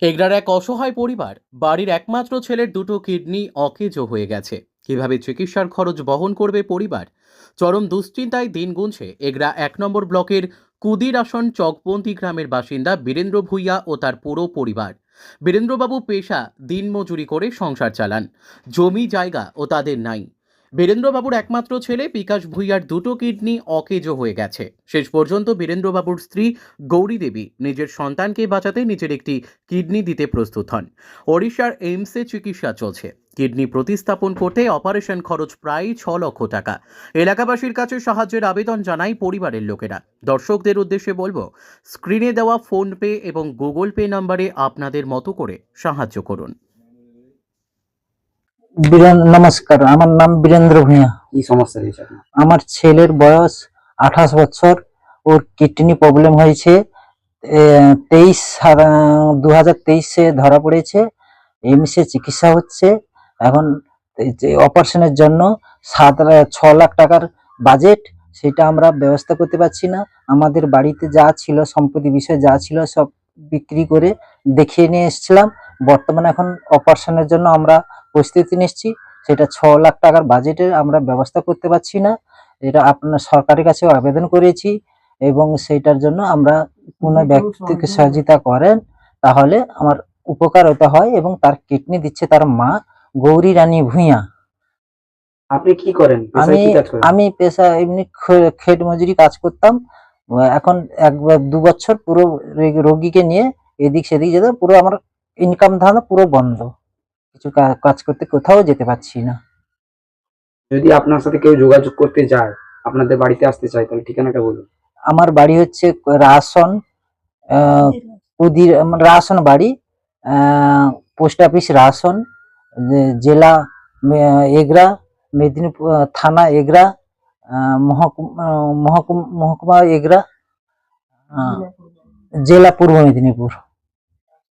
এগরার এক অসহায় পরিবার, বাড়ির একমাত্র ছেলের দুটো কিডনি অকেজো হয়ে গেছে। কিভাবে চিকিৎসার খরচ বহন করবে পরিবার? চরম দুশ্চিন্তায় দিন গুনছে এগরা 1 নম্বর ব্লকের কুদিরাসন চকবন্দি গ্রামের বাসিন্দা বীরেন্দ্র ভূঁইয়া ও তার পুরো পরিবার। বীরেন্দ্রবাবু পেশা দিনমজুরি করে সংসার চালান, জমি জায়গা ও তাদের নাই। বীরেন্দ্রবাবুর একমাত্র ছেলে বিকাশ ভূঁইয়ার দুটো কিডনি অকেজো হয়ে গেছে। শেষ পর্যন্ত বীরেন্দ্রবাবুর স্ত্রী গৌরী দেবী নিজের সন্তানকে বাঁচাতে নিজের একটি কিডনি দিতে প্রস্তুত হন। ওড়িশার এইমসে চিকিৎসা চলছে। কিডনি প্রতিস্থাপন করতে অপারেশন খরচ প্রায় 6 লক্ষ টাকা। এলাকাবাসীর কাছে সাহায্যের আবেদন জানায় পরিবারের লোকেরা। দর্শকদের উদ্দেশ্যে বলবো, স্ক্রিনে দেওয়া ফোনপে এবং গুগল পে নাম্বারে আপনাদের মতো করে সাহায্য করুন। নমস্কার, আমার নাম বীরেন্দ্র ভূঁইয়া। কি সমস্যা হয়েছে আপনার? আমার ছেলের বয়স 28 বছর। ওর কিডনি প্রবলেম হয়েছে। 2023-এ ধরা পড়েছে। এইমসে চিকিৎসা হচ্ছে। এখন অপারেশনের জন্য 6 লাখ টাকার বাজেট, সেটা আমরা ব্যবস্থা করতে পারছি না। আমাদের বাড়িতে যা ছিল, সম্পত্তি বিষয় যা ছিল সব বিক্রি করে দেখিয়ে নিয়ে এসেছিলাম। বর্তমানে এখন অপারেশনের জন্য আমরা প্রস্তুতি নিচ্ছি। সেটা 6 লাখ টাকার বাজেটের আমরা ব্যবস্থা করতে পারছি না। এটা আপনার সরকারের কাছে আবেদন করেছি এবং সেইটার জন্য আমরা কোনো ব্যক্তিকে সহযোগিতা করেন তাহলে আমার উপকার হতে হয়। এবং তার কিডনি দিচ্ছে তার মা গৌরী রানী ভূঁইয়া। আপনি কি করেন? পেশায় কি কাজ করেন? আমি পেশা এমনি খেট মজুরি কাজ করতাম। এখন 1-2 বছর পুরো রোগীকে নিয়ে এদিক সেদিক যেতে পুরো আমার ইনকাম ধারণা পুরো বন্ধ। কিছু কাজ করতে কোথাও যেতে পারছি না। যদি আপনার সাথে কেউ যোগাযোগ করতে যায়, আপনাদের বাড়িতে আসতে চায়, তাহলে ঠিকানাটা বলুন। আমার বাড়ি হচ্ছে রাসন, রাসন বাড়ি, পোস্ট অফিস রাসন, জেলা এগরা, মেদিনীপুর থানা এগরা, মহকুমা এগরা, জেলা পূর্ব মেদিনীপুর।